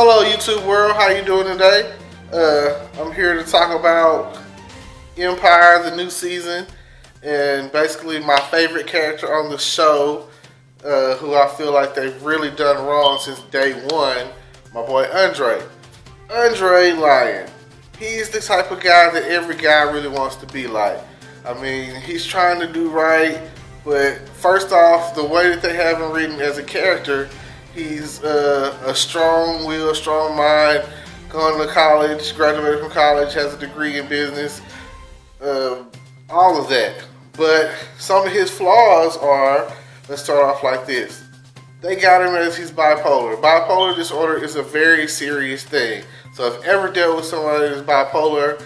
Hello, YouTube world. How you doing today? I'm here to talk about Empire, the new season, and basically my favorite character on the show, who I feel like they've really done wrong since day one. My boy Andre, Andre Lyon. He's the type of guy that every guy really wants to be like. I mean, he's trying to do right, but first off, the way that they have him written as a character. He's a strong will, strong mind, going to college, graduated from college, has a degree in business, all of that. But some of his flaws are, let's start off like this. They got him as he's bipolar. Bipolar disorder is a very serious thing. So if ever dealt with somebody that's bipolar,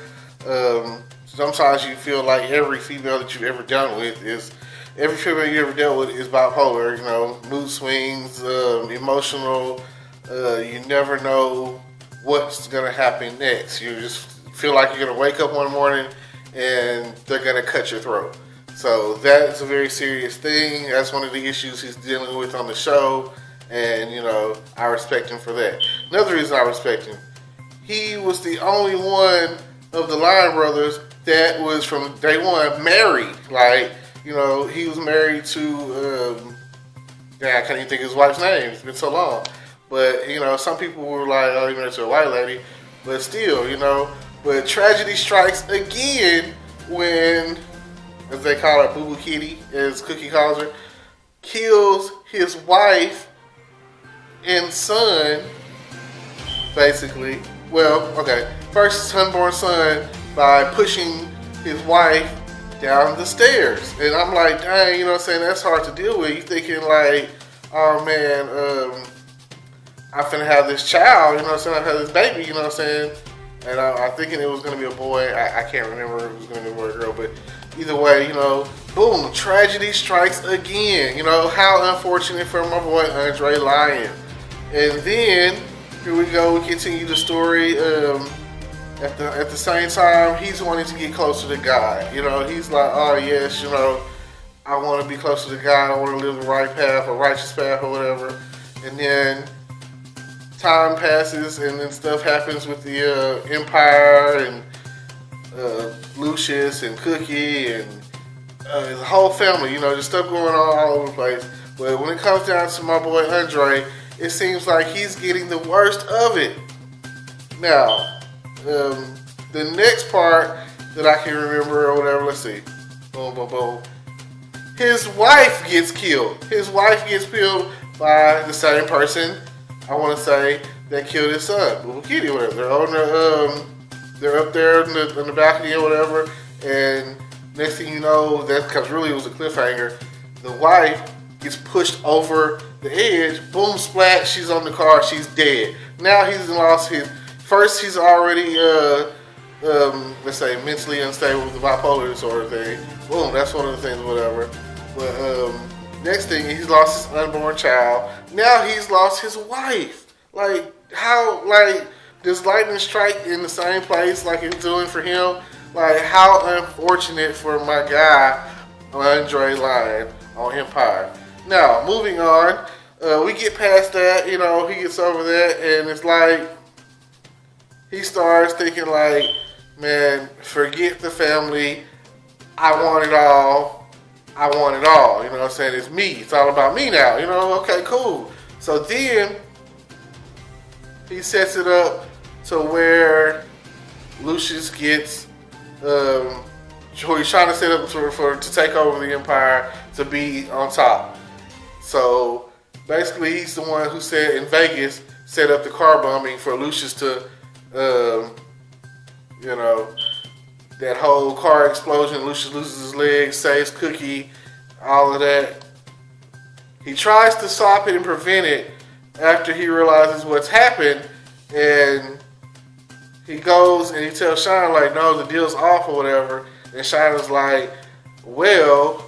sometimes you feel like every female that you've ever done with is every female you ever dealt with is bipolar, you know, mood swings, emotional. You never know what's going to happen next. You just feel like you're going to wake up one morning and they're going to cut your throat. So that's a very serious thing. That's one of the issues he's dealing with on the show. And, you know, I respect him for that. Another reason I respect him, he was the only one of the Lyon brothers that was from day one married. Like, you know, he was married to, I can't even think of his wife's name. It's been so long. But, you know, some people were like, oh, he married to a white lady. But still, you know, but tragedy strikes again when, as they call her, Boo Boo Kitty, as Cookie calls her, kills his wife and son, basically. Well, okay, first his unborn son by pushing his wife down the stairs. And I'm like, dang, you know what I'm saying, that's hard to deal with. You thinking like, oh man, I'm finna have this child, you know what I'm saying, I have this baby, you know what I'm saying. And I'm thinking it was gonna be a boy. I can't remember if it was gonna be a boy or girl, but either way, you know, boom, tragedy strikes again. You know, how unfortunate for my boy Andre Lyon. And then here we go, we continue the story. At the same time, he's wanting to get closer to God. You know, he's like, oh yes, you know, I want to be closer to God. I want to live the right path, a righteous path, or whatever. And then time passes, and then stuff happens with the Empire and Lucius and Cookie and the whole family. You know, just stuff going on all over the place. But when it comes down to my boy Andre, it seems like he's getting the worst of it. Now, the next part that I can remember or whatever, let's see. Boom, boom, boom. His wife gets killed. His wife gets killed by the same person, I want to say, that killed his son, Little Kitty or whatever. They're on the, they're up there in the balcony or whatever, and next thing you know, that's because really it was a cliffhanger. The wife gets pushed over the edge, boom, splat, she's on the car, she's dead. Now he's lost his. First, he's already, let's say, mentally unstable with the bipolar disorder thing. Boom, that's one of the things, whatever. But next thing, he's lost his unborn child. Now he's lost his wife. Like, how, like, does lightning strike in the same place like it's doing for him? Like, how unfortunate for my guy, Andre Lyon, on Empire. Now, moving on, we get past that, you know, he gets over that, and it's like, he starts thinking like, man, forget the family. I want it all. I want it all. You know what I'm saying? It's me. It's all about me now. You know, okay, cool. So then he sets it up to where Lucius gets, he's trying to set up to take over the Empire to be on top. So basically he's the one who said in Vegas, set up the car bombing for Lucius to, you know, that whole car explosion, Lucius loses his legs, saves Cookie, all of that. He tries to stop it and prevent it after he realizes what's happened, and he goes and he tells Shine like, no, the deal's off or whatever, and Shine's like, well,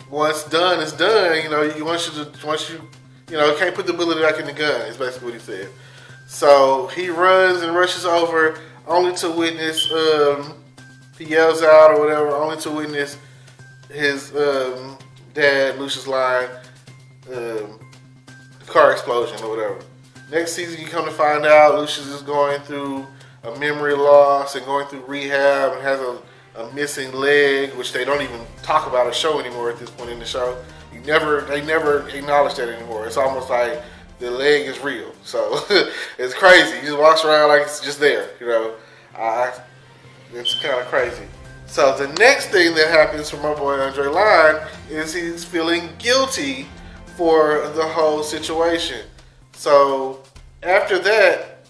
once done is done, you know, once you can't put the bullet back in the gun, is basically what he said. So he runs and rushes over, only to witness, he yells out or whatever, only to witness his dad, Lucius Lyon, car explosion or whatever. Next season, you come to find out Lucius is going through a memory loss and going through rehab and has a missing leg, which they don't even talk about or show anymore at this point in the show. They never acknowledge that anymore. It's almost like the leg is real. So it's crazy. He just walks around like it's just there, It's kind of crazy. So the next thing that happens for my boy Andre Lyon is he's feeling guilty for the whole situation. So after that,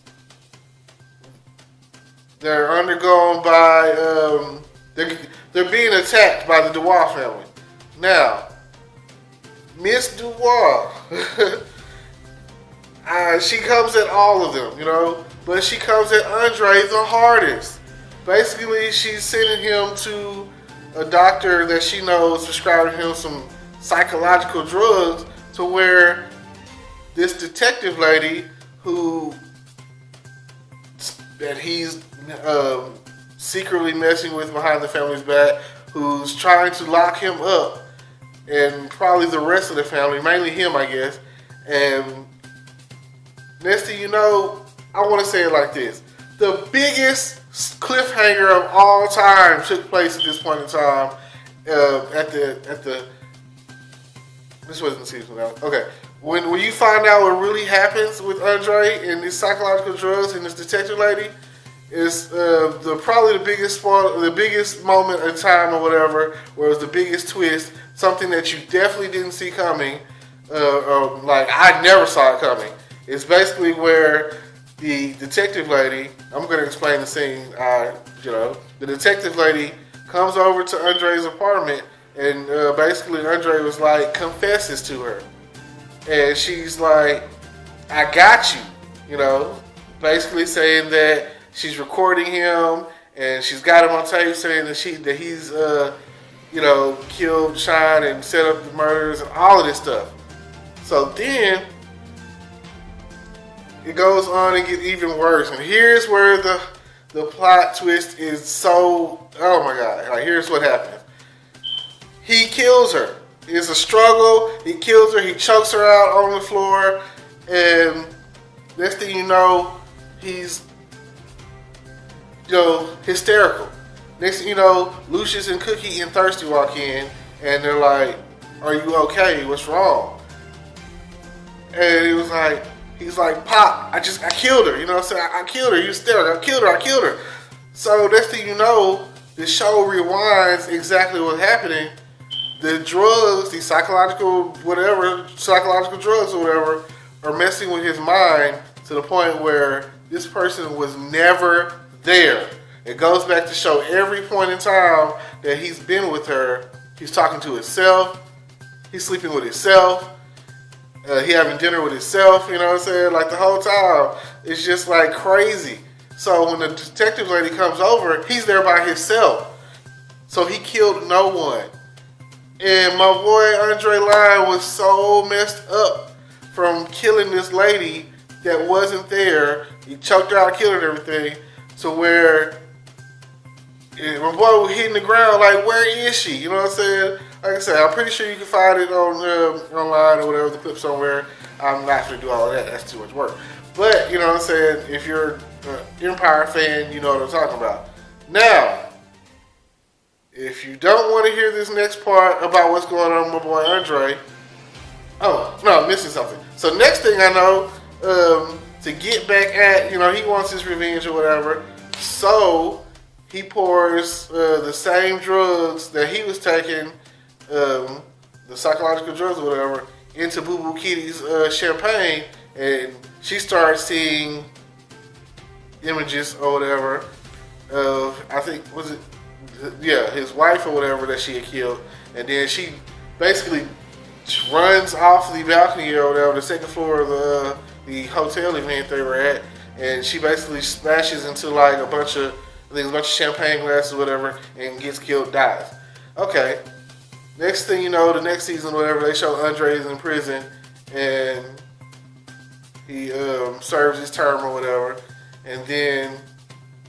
they're undergone by they're being attacked by the Dubois family. Now, Miss Dubois, she comes at all of them, but she comes at Andre the hardest. Basically, she's sending him to a doctor that she knows prescribing him some psychological drugs to where this detective lady that he's secretly messing with behind the family's back, who's trying to lock him up, and probably the rest of the family, mainly him, I guess. And next thing you know, I want to say it like this: the biggest cliffhanger of all time took place at this point in time. This wasn't season now. Okay, when you find out what really happens with Andre and these psychological drugs and this detective lady, is probably the biggest moment in time or whatever, where it was the biggest twist, something that you definitely didn't see coming. Like I never saw it coming. It's basically where the detective lady, I'm going to explain the scene, the detective lady comes over to Andre's apartment, and basically Andre was like, confesses to her. And she's like, I got you, basically saying that she's recording him, and she's got him on tape saying that he's killed Sean and set up the murders and all of this stuff. So then it goes on and gets even worse. And here's where the plot twist is so, oh my God. Like, here's what happens. He kills her. It's a struggle. He kills her. He chokes her out on the floor. And next thing you know, he's, hysterical. Next thing you know, Lucius and Cookie and Thirsty walk in. And they're like, are you okay? What's wrong? And it was like, he's like, Pop, I killed her. I killed her. You hysterical. I killed her. So next thing you know, the show rewinds exactly what's happening. The drugs, the psychological drugs or whatever, are messing with his mind to the point where this person was never there. It goes back to show every point in time that he's been with her, he's talking to himself, he's sleeping with himself, he having dinner with himself, Like the whole time, it's just like crazy. So when the detective lady comes over, he's there by himself. So he killed no one. And my boy Andre Lyon was so messed up from killing this lady that wasn't there. He choked her out, killed her and everything, to where my boy was hitting the ground like, where is she? Like I said, I'm pretty sure you can find it on online or whatever, the clip somewhere. I'm not going to do all of that. That's too much work. But, if you're an Empire fan, you know what I'm talking about. Now, if you don't want to hear this next part about what's going on with my boy Andre, oh, no, I'm missing something. So next thing I know, to get back at, he wants his revenge or whatever, so he pours the same drugs that he was taking, the psychological drugs or whatever, into Boo Boo Kitty's champagne, and she starts seeing images or whatever of, I think, his wife or whatever that she had killed, and then she basically runs off the balcony or whatever, the second floor of the hotel event they were at, and she basically smashes into like a bunch of champagne glasses or whatever, and gets killed, dies. Okay. Next thing you know, the next season or whatever, they show Andre is in prison, and he serves his term or whatever, and then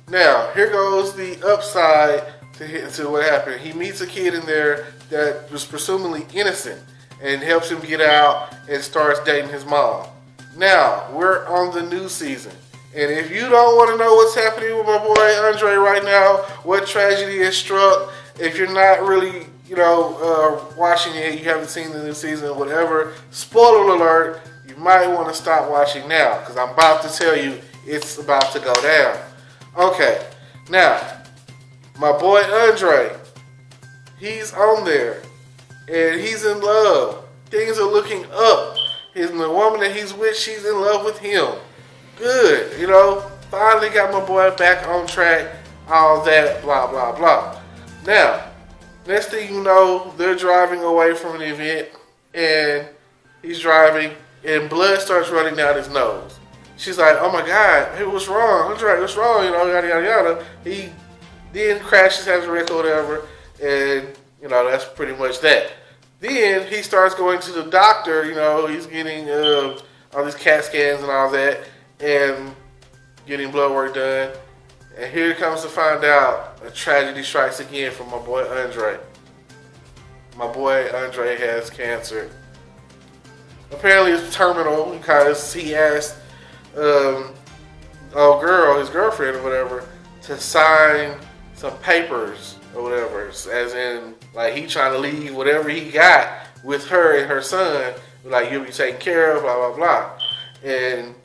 now here goes the upside to what happened. He meets a kid in there that was presumably innocent and helps him get out and starts dating his mom. Now, we're on the new season. And if you don't want to know what's happening with my boy Andre right now, what tragedy has struck, if you're not really, watching it, you haven't seen the new season, whatever, spoiler alert, you might want to stop watching now, because I'm about to tell you it's about to go down. Okay, now, my boy Andre, he's on there, and he's in love. Things are looking up. The woman that he's with, she's in love with him. Good, finally got my boy back on track, all that, blah, blah, blah. Now, next thing you know, they're driving away from an event, and he's driving, and blood starts running down his nose. She's like, oh my God, hey, what's wrong? Andre, what's wrong? Yada, yada, yada. He then crashes, has a wreck or whatever, and, that's pretty much that. Then he starts going to the doctor, he's getting all these CAT scans and all that, and getting blood work done. And here it comes to find out a tragedy strikes again for my boy Andre. My boy Andre has cancer. Apparently it's terminal because he asked his girlfriend or whatever, to sign some papers or whatever, as in, like, he trying to leave whatever he got with her and her son, like, you'll be taken care of, blah, blah, blah. And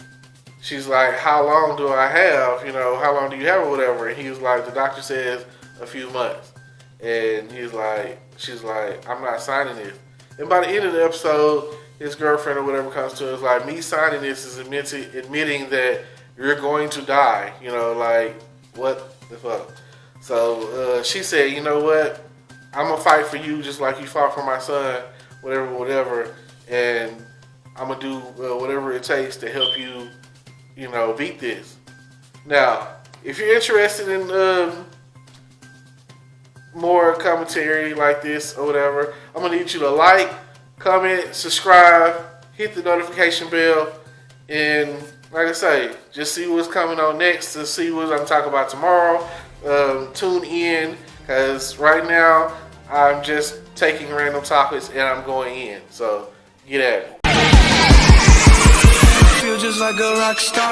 she's like, how long do I have? How long do you have or whatever? And he was like, the doctor says a few months. And she's like, I'm not signing this. And by the end of the episode, his girlfriend or whatever comes to us like, me signing this is admitting that you're going to die. Like, what the fuck? So she said, you know what? I'm going to fight for you just like you fought for my son, whatever. And I'm going to do whatever it takes to help you, beat this. Now, if you're interested in more commentary like this or whatever, I'm going to need you to like, comment, subscribe, hit the notification bell, and like I say, just see what's coming on next to see what I'm talking about tomorrow. Tune in, because right now I'm just taking random topics and I'm going in. So get at it. Feel just like a rock star.